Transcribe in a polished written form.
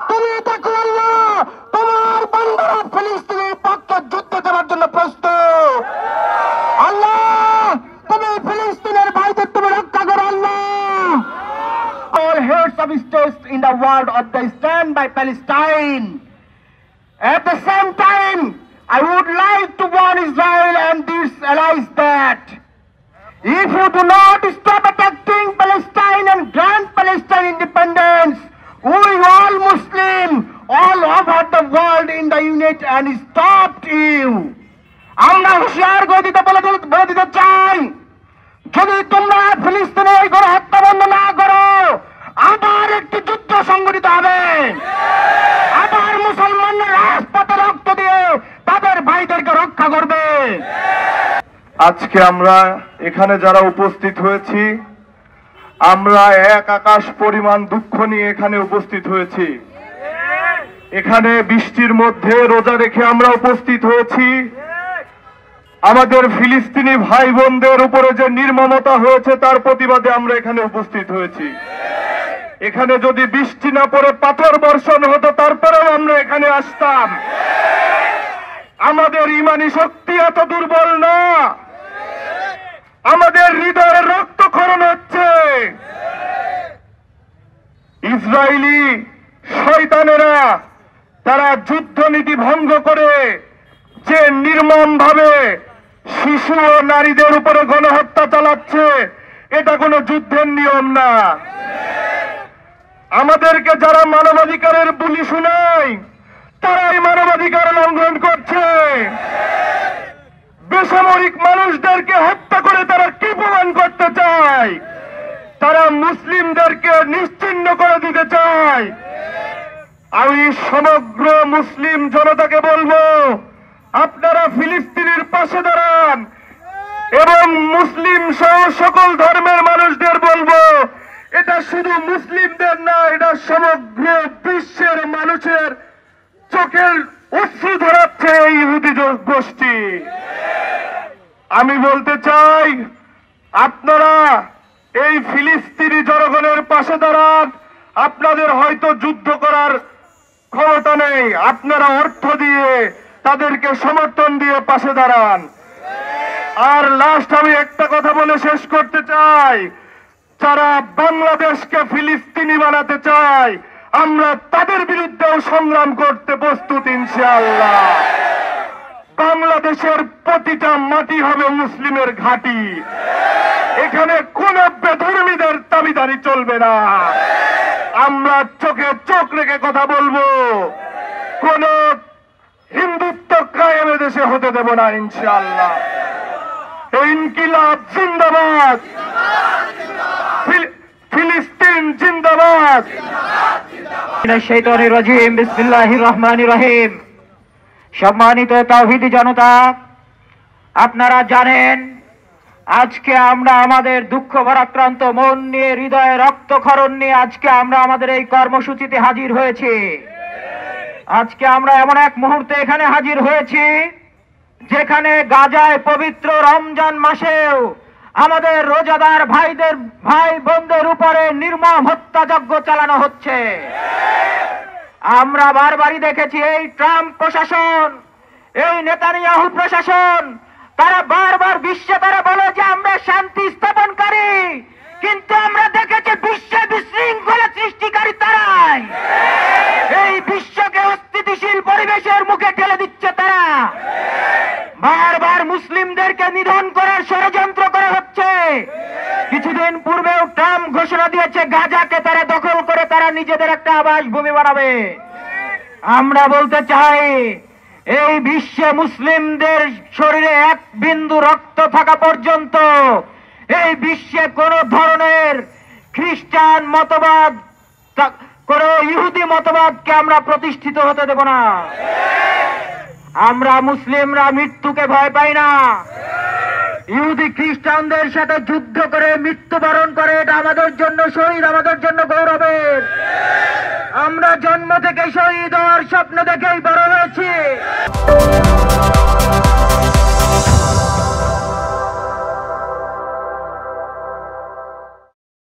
তুমি দেখো আল্লাহ তোমার বান্দারা ফিলিস্তিনের পক্ষে যুদ্ধ দেওয়ার জন্য প্রস্তুত। আল্লাহ তুমি ফিলিস্তিনের ভাইদের তুমি রক্ষা করো আল্লাহ। All heads of states in the world of the stand by Palestine. At the same time, I would like to warn Israel and its allies that if you do not stop attacking Palestine and grant Palestine independence, we all Muslims all over the world in the unit and stopped you. আমরা হুঁশিয়ার গতিতে বলে দিতে চাই, যদি তোমরা ফিলিস্তিনের গণহত্যা বন্ধ না করো আবার একটি যুদ্ধ সংঘটিত হবে। আবার মুসলমানরা রাজপথে রক্ত দিয়ে তাদের ভাইদেরকে রক্ষা করবে। আজকে আমরা এখানে যারা উপস্থিত হয়েছি, আমরা এক আকাশ পরিমাণ দুঃখ নিয়ে এখানে উপস্থিত হয়েছি। এখানে বৃষ্টির মধ্যে রোজা রেখে আমরা উপস্থিত হয়েছি। আমাদের ফিলিস্তিনি ভাই বোনদের উপরে যে নির্মমতা হয়েছে তার প্রতিবাদে আমরা এখানে উপস্থিত হয়েছি। এখানে যদি বৃষ্টি না পড়ে পাথর বর্ষণ হতো তারপরেও আমরা এখানে আসতাম। আমাদের ইমানি শক্তি এত দুর্বল না, আমাদের হৃদয়ের রক্তক্ষরণ হচ্ছে। ইসরায়েলি শয়তানেরা তারা যুদ্ধনীতি ভঙ্গ করে যে নির্মম ভাবে শিশু ও নারীদের উপরে গণহত্যা চালাচ্ছে, এটা কোনো যুদ্ধের নিয়ম না। আমাদেরকে যারা মানবাধিকারের বুলি শোনায় তারাই মানবাধিকার লঙ্ঘন করছে। বেসামরিক মানুষদেরকে হত্যা করে তারা কি প্রমাণ করতে চায়? তারা মুসলিমদেরকে নিশ্চিহ্ন করে দিতে চায়। আমি সমগ্র মুসলিম জনতাকে বলবো, আপনারা ফিলিস্তিনের পাশে দাঁড়ান এবং মুসলিম সহ সকল ধর্মের মানুষদের বলবো, এটা শুধু মুসলিমদের না, এটা সমগ্র বিশ্বের মানুষের চোখের অশ্রু ধরাচ্ছে এই ইহুদি গোষ্ঠী। আমি বলতে চাই, আপনারা এই ফিলিস্তিনি জনগণের পাশে দাঁড়ান। আপনাদের হয়তো যুদ্ধ করার ক্ষমতা নেই, আপনারা অর্থ দিয়ে তাদেরকে সমর্থন দিয়ে পাশে দাঁড়ান। আর লাস্ট আমি একটা কথা বলে শেষ করতে চাই, যারা বাংলাদেশকে ফিলিস্তিনি বানাতে চায় আমরা তাদের বিরুদ্ধেও সংগ্রাম করতে প্রস্তুত ইনশাআল্লাহ। বাংলাদেশের প্রতিটা মাটি হবে মুসলিমের ঘাঁটি। এখানে কোন বেধর্মীদের দাবিদারি চলবে না। আমরা চোখে চোখ রেখে কথা বলবো, কোন হিন্দুত্ব কায়েমে দেশে হতে দেব না ইনশাআল্লাহ। ইনকিলাব জিন্দাবাদ, ফিলিস্তিন জিন্দাবাদ। শাইতানির রাজিম, বিসমিল্লাহির রহমানির রহিম। সম্মানিত তাওহীদি জনতা, আপনারা জানেন আজকে আমরা আমাদের দুঃখ ভারাক্রান্ত মন নিয়ে, হৃদয়ে রক্তক্ষরণ নিয়ে আজকে আমরা আমাদের এই কর্মসূচিতে হাজির হয়েছি। আজকে আমরা এমন এক মুহূর্তে এখানে হাজির হয়েছি যেখানে গাজায় পবিত্র রমজান মাসেও আমাদের রোজাদার ভাই বোনদের উপরে নির্মম হত্যাযজ্ঞ চালানো হচ্ছে। আমরা বারবারই দেখেছি এই ট্রাম্প প্রশাসন, এই নেতানিয়াহু প্রশাসন, তারা বারবার বিশ্বে তারা বলে যে আমরা শান্তি স্থাপনকারী, কিন্তু আমরা দেখেছি বিশ্বে বিশৃঙ্খলা সৃষ্টিকারী তারাই। এই বিশ্বকে অস্থিতিশীল পরিবেশের মুখে ঠেলে দিচ্ছে তারা। বারবার মুসলিমদেরকে নিধন করার ষড়যন্ত্র করা হচ্ছে। কিছুদিন পূর্বেও ট্রাম্প ঘোষণা দিয়েছে গাজাকে তারা দখল করে তারা নিজেদের একটা আবাসভূমি বানাবে। আমরা বলতে চাই, এই বিশ্বে মুসলিমদের শরীরে এক বিন্দু রক্ত থাকা পর্যন্ত এই বিশ্বে কোন ধরনের খ্রিস্টান মতবাদ, কোন ইহুদি মতবাদকে আমরা প্রতিষ্ঠিত হতে দেব না। আমরা মুসলিমরা মৃত্যুকে ভয় পাই না। ইহুদি খ্রিস্টানদের সাথে যুদ্ধ করে মৃত্যুবরণ করে এটা আমাদের জন্য শহীদ, আমাদের জন্য গৌরবের। আমরা জন্ম থেকে শহীদ হওয়ার স্বপ্ন দেখেই বড় হয়েছি।